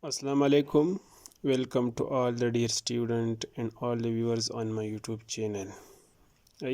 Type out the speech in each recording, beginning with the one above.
Assalamu alaikum. Welcome to all the dear student and all the viewers on my YouTube channel. I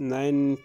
9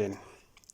10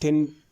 10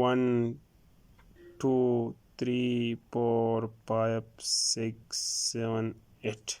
1 2 3 4 5 6 7 8।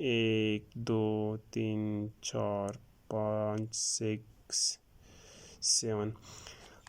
1 2 3 4 5 6 7।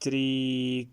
3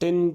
10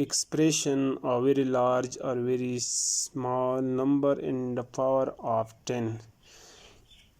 expression a very large or very small number in the power of 10।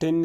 10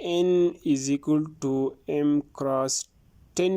n is equal to m cross 10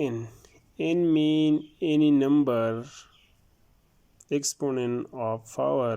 n। n mean any number exponent of power।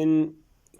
n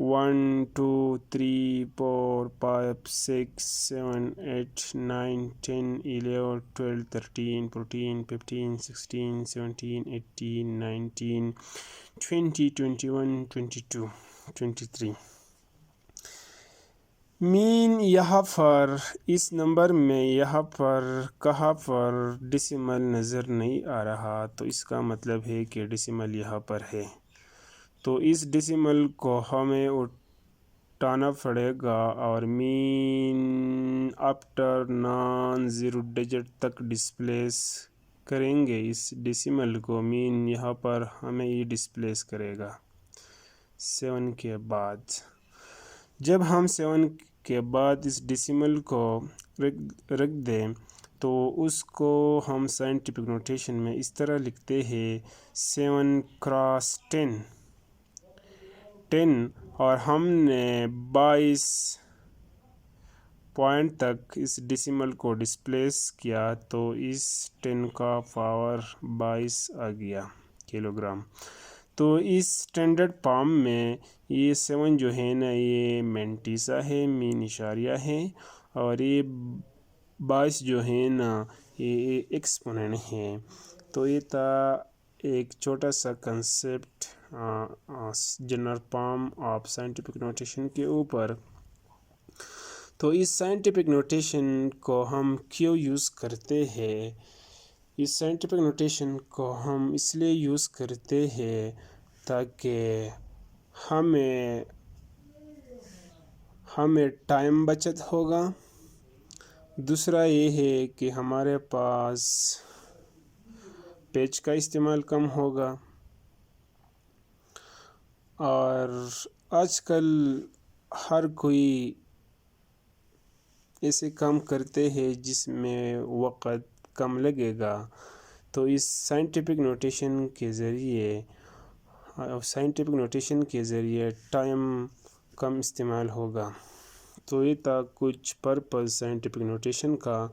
1 2 3 4 5 6 7 8 9 10 11 12 13 14 15 16 17 18 19 20 21 22 23 مین یہاں پر اس number میں یہاں پر کہاں پر decimal نظر نہیں آ رہا، تو اس کا مطلب ہے کہ ڈیسیمل یہاں پر ہے. تو اس ڈیسیمل کو ہمیں اٹھانا پڑے گا اور مین آفٹر نان زیرو ڈیجٹ تک ڈسپلیس کریں گے. اس ڈیسیمل کو مین یہاں پر ہمیں یہ ڈسپلیس کرے گا 7 کے بعد. جب ہم 7 کے بعد اس ڈیسیمل کو رکھ دیں تو اس کو ہم سائنٹیفک نوٹیشن میں اس طرح لکھتے ہیں 7 × 10 اور ہم نے 22 پوائنٹ تک اس ڈیسیمل کو ڈسپلیس کیا تو اس 10 کا پاور 22 آ گیا کلو گرام. تو اس اسٹینڈرڈ فارم میں یہ 7 جو ہے نا یہ مینٹیسا ہے، مین اشاریہ ہے، اور یہ 22 جو ہے نا یہ ایکسپوننٹ ہے. تو یہ تھا ایک چھوٹا سا concept general form of scientific notation کے اوپر. تو اس سائنٹیفک نوٹیشن کو ہم کیوں یوز کرتے ہیں؟ اس سائنٹیفک نوٹیشن کو ہم اس لیے یوز کرتے ہیں تاکہ ہمیں ٹائم بچت ہوگا. دوسرا یہ ہے کہ ہمارے پاس پیج کا استعمال کم ہوگا. اور آج کل ہر کوئی ایسے کام کرتے ہیں جس میں وقت کم لگے گا. تو اس سائنٹیفک نوٹیشن کے ذریعے ٹائم کم استعمال ہوگا. تو یہ تھا کچھ پرپز سائنٹیفک نوٹیشن کا.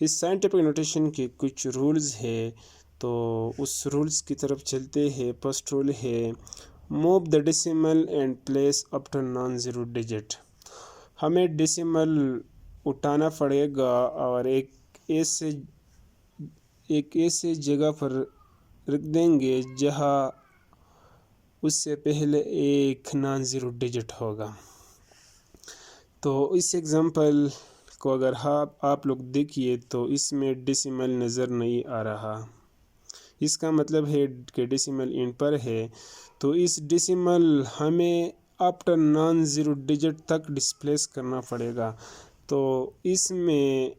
اس سائنٹیفک نوٹیشن کے کچھ رولز ہے تو اس رولز کی طرف چلتے ہیں. فرسٹ رول ہے move the decimal and place after non zero digit. ہمیں ڈیسیمل اٹھانا پڑے گا اور ایک ایسے جگہ پر رکھ دیں گے جہاں اس سے پہلے ایک نان زیرو ڈیجٹ ہوگا. تو اس ایگزامپل کو اگر آپ لوگ دیکھیے تو اس میں ڈیسیمل نظر نہیں آ رہا. اس کا مطلب ہے کہ ڈیسیمل ان پر ہے. تو اس ڈیسیمل ہمیں آفٹر نان زیرو ڈیجٹ تک ڈسپلیس کرنا پڑے گا. تو اس میں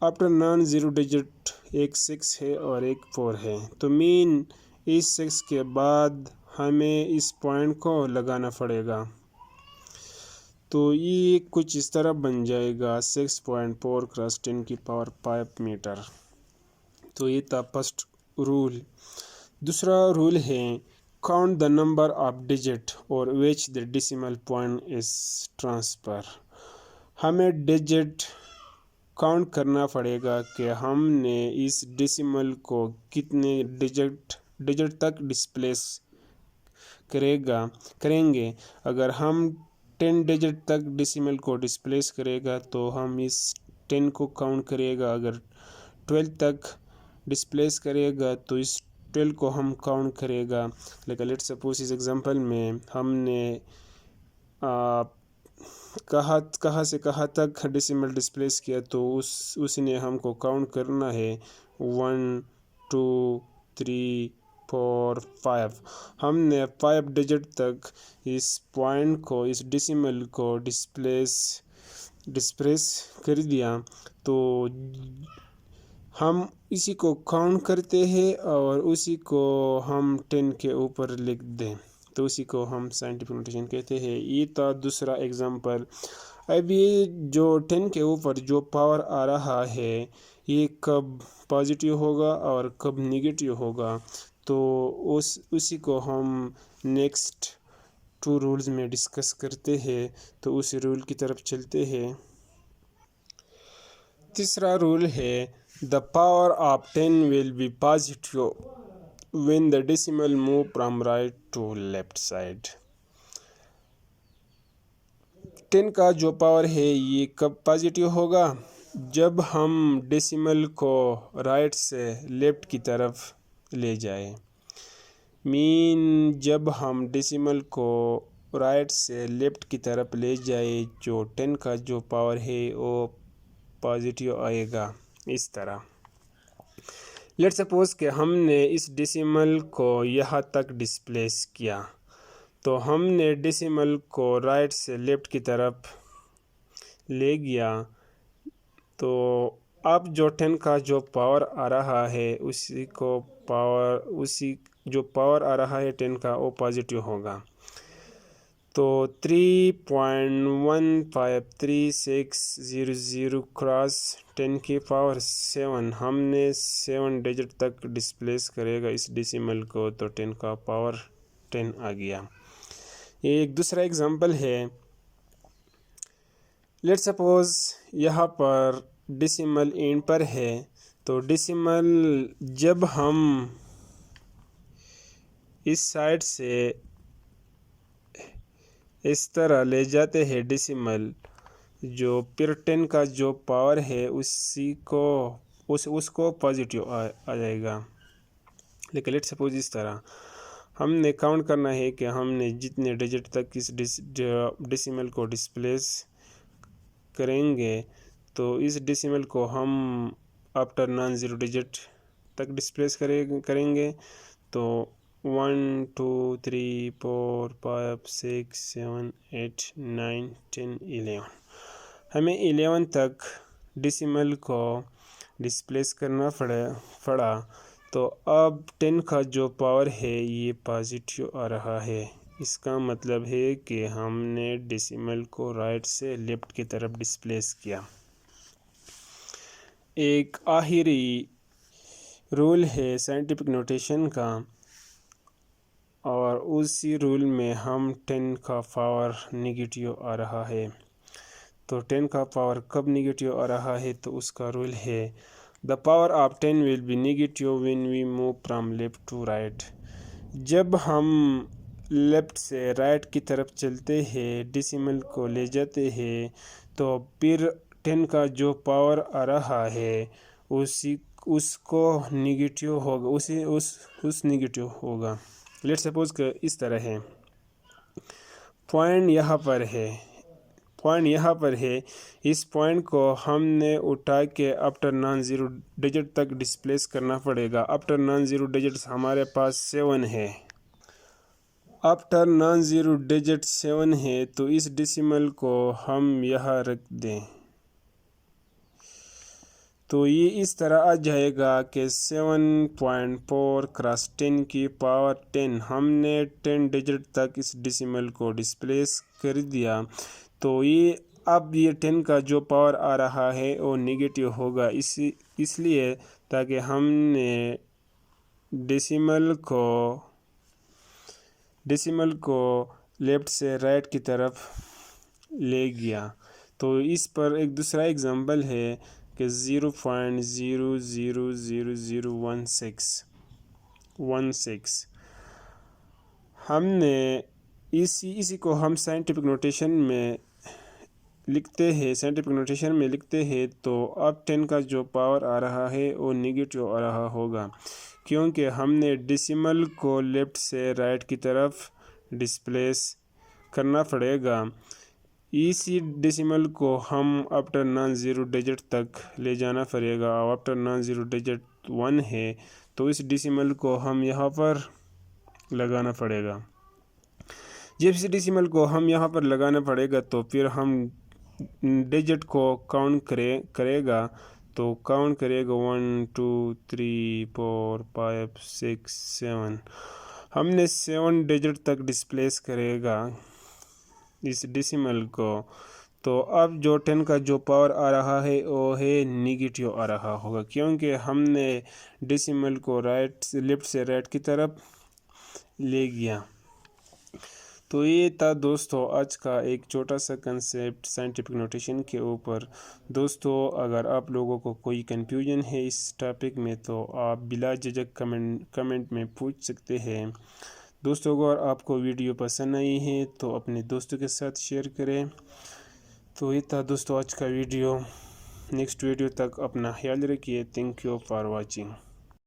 آفٹر نان زیرو ڈیجٹ ایک 6 ہے اور ایک 4 ہے. تو مین اس 6 کے بعد ہمیں اس پوائنٹ کو لگانا پڑے گا. تو یہ کچھ اس طرح بن جائے گا 6.4 × 10 کی پاور 5 میٹر. تو یہ تھا فرسٹ رول. دوسرا رول ہے count the number of digit اور which the decimal point is transfer. ہمیں ڈیجٹ کاؤنٹ کرنا پڑے گا کہ ہم نے اس ڈیسیمل کو کتنے ڈیجٹ تک ڈسپلیس کریں گے. اگر ہم 10 ڈیجٹ تک ڈیسیمل کو ڈسپلیس کرے گا تو ہم اس 10 کو کاؤنٹ کرے گا. اگر 12 تک ڈسپلیس کرے گا تو اس 12 کو ہم کاؤنٹ کرے گا. لیکن لیٹ سپوز اس ایگزامپل میں ہم نے کہاں سے کہاں تک ڈیسیمل ڈسپلیس کیا تو اس نے ہم کو کاؤنٹ کرنا ہے 1 2 3 4 5. ہم نے 5 ڈیجٹ تک اس پوائنٹ کو اس ڈیسیمل کو ڈسپلیس کر دیا. تو ہم اسی کو کاؤنٹ کرتے ہیں اور اسی کو ہم 10 کے اوپر لکھ دیں تو اسی کو ہم سائنٹیفک نوٹیشن کہتے ہیں. یہ تھا دوسرا ایگزامپل. اب یہ جو 10 کے اوپر جو پاور آ رہا ہے یہ کب پازیٹیو ہوگا اور کب نیگیٹیو ہوگا تو اسی کو ہم نیکسٹ 2 رولز میں ڈسکس کرتے ہیں. تو اس رول کی طرف چلتے ہیں. تیسرا رول ہے the power of 10 will be positive when the decimal move from right to left side. 10 کا جو پاور ہے یہ کب پازیٹیو ہوگا؟ جب ہم ڈیسیمل کو رائٹ سے لیفٹ کی طرف لے جائیں۔ جب ہم ڈیسیمل کو رائٹ سے لیفٹ کی طرف لے جائیں جو 10 کا جو پاور ہے وہ پازیٹیو آئے گا اس طرح۔ لیٹ سپوز کہ ہم نے اس ڈیسیمل کو یہاں تک ڈسپلیس کیا، تو ہم نے ڈیسیمل کو رائٹ سے لیفٹ کی طرف لے گیا، تو اب جو 10 کا جو پاور آ رہا ہے اسی جو پاور آ رہا ہے 10 کا وہ پازیٹیو ہوگا۔ تو 3.153600 کراس 10 کی پاور 7 ہم نے 7 ڈیجٹ تک ڈسپلیس کرے گا اس ڈیسیمل کو، تو 10 کا پاور 10 آ گیا۔ یہ ایک دوسرا ایگزامپل ہے۔ لیٹ سپوز یہاں پر ڈیسیمل اینڈ پر ہے، تو ڈیسیمل جب ہم اس سائڈ سے اس طرح لے جاتے ہیں ڈیسیمل، جو پھر 10 کا جو پاور ہے اس کو پازیٹیو آ جائے گا۔ لیکن لیٹ سپوز اس طرح ہم نے کاؤنٹ کرنا ہے کہ ہم نے جتنے ڈیجٹ تک اس ڈیسیمل کو ڈسپلیس کریں گے، تو اس ڈیسیمل کو ہم آفٹر نان زیرو ڈیجٹ تک ڈسپلیس کریں گے، تو 1 2 3 4 5 6 7 8 9 10 11 ہمیں 11 تک ڈیسیمل کو ڈسپلیس کرنا پڑا، تو اب 10 کا جو پاور ہے یہ پازیٹیو آ رہا ہے۔ اس کا مطلب ہے کہ ہم نے ڈیسیمل کو رائٹ سے لیفٹ کی طرف ڈسپلیس کیا۔ ایک آخری رول ہے سائنٹیفک نوٹیشن کا، اور اسی رول میں ہم 10 کا پاور نگیٹیو آ رہا ہے۔ تو 10 کا پاور کب نگیٹیو آ رہا ہے؟ تو اس کا رول ہے The power of 10 will be negative when we move from left to right۔ جب ہم لیفٹ سے رائٹ کی طرف چلتے ہیں، ڈیسیمل کو لے جاتے ہیں، تو پھر 10 کا جو پاور آ رہا ہے اس کو نگیٹیو ہوگا، اس نگیٹیو ہوگا۔ لیٹ سپوز کہ اس طرح ہے، پوائنٹ یہاں پر ہے، اس پوائنٹ کو ہم نے اٹھا کے آفٹر نان زیرو ڈیجٹ تک ڈسپلیس کرنا پڑے گا۔ آفٹر نان زیرو ڈیجٹس ہمارے پاس 7 ہے۔ آفٹر نان زیرو ڈیجٹ 7 ہے، تو اس ڈیسیمل کو ہم یہاں رکھ دیں، تو یہ اس طرح آ جائے گا کہ 7.4 کراس 10 کی پاور 10 ہم نے 10 ڈیجٹ تک اس ڈیسیمل کو ڈسپلیس کر دیا، تو اب یہ 10 کا جو پاور آ رہا ہے وہ نگیٹیو ہوگا، اس لیے تاکہ ہم نے ڈیسیمل کو لیفٹ سے رائٹ کی طرف لے گیا۔ تو اس پر ایک دوسرا ایگزامپل ہے کہ 0.000016 ہم نے اسی کو ہم سائنٹیفک نوٹیشن میں لکھتے ہیں، تو اب 10 کا جو پاور آ رہا ہے وہ نگیٹیو آ رہا ہوگا، کیونکہ ہم نے ڈیسیمل کو لیفٹ سے رائٹ کی طرف ڈسپلیس کرنا پڑے گا۔ اسی ڈیسیمل کو ہم آفٹر نان زیرو ڈیجٹ تک لے جانا پڑے گا، اور آفٹر نان زیرو ڈیجٹ 1 ہے، تو اس ڈیسیمل کو ہم یہاں پر لگانا پڑے گا۔ جب اس ڈیسیمل کو ہم یہاں پر لگانا پڑے گا، تو پھر ہم ڈیجٹ کو کاؤنٹ کرے گا، تو کاؤنٹ کرے گا 1 2 3 4 5 6 7 ہم نے 7 ڈیجٹ تک ڈسپلیس کرے گا اس ڈیسیمل کو، تو اب جو 10 کا جو پاور آ رہا ہے وہ ہے نگیٹیو آ رہا ہوگا، کیونکہ ہم نے ڈیسیمل کو لیفٹ سے رائٹ کی طرف لے گیا۔ تو یہ تھا دوستو آج کا ایک چھوٹا سا کنسیپٹ سائنٹیفک نوٹیشن کے اوپر۔ دوستو اگر آپ لوگوں کو کوئی کنفیوژن ہے اس ٹاپک میں، تو آپ بلا جھجک کمنٹ میں پوچھ سکتے ہیں۔ دوستوں اگر آپ کو ویڈیو پسند آئی ہے تو اپنے دوستوں کے ساتھ شیئر کریں۔ تو یہ تھا دوستوں آج کا ویڈیو۔ نیکسٹ ویڈیو تک اپنا خیال رکھیے۔ Thank you for watching.